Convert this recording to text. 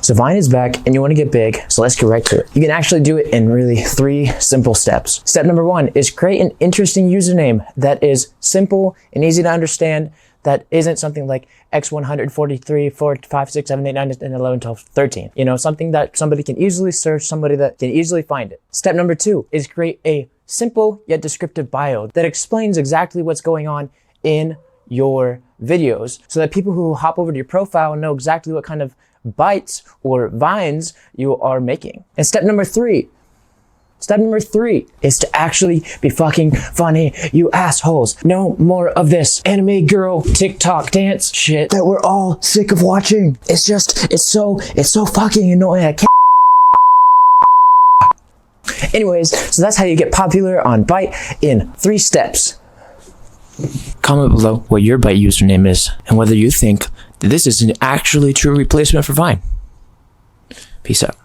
So Vine is back and you want to get big, so let's get right to it. You can actually do it in really 3 simple steps. Step number 1 is create an interesting username that is simple and easy to understand, that isn't something like x143, 4, 5, 6, 7, 8, 9, 10, 11, 12, 13. You know, something that somebody can easily search, somebody that can easily find it. Step number 2 is create a simple yet descriptive bio that explains exactly what's going on in your videos, so that people who hop over to your profile know exactly what kind of bytes or vines you are making. And step number 3 is to actually be fucking funny, you assholes. No more of this anime girl TikTok dance shit that we're all sick of watching. It's so fucking annoying. I can't. Anyways, so that's how you get popular on Byte in 3 steps. Comment below what your Byte username is and whether you think that this is an actually true replacement for Vine. Peace out.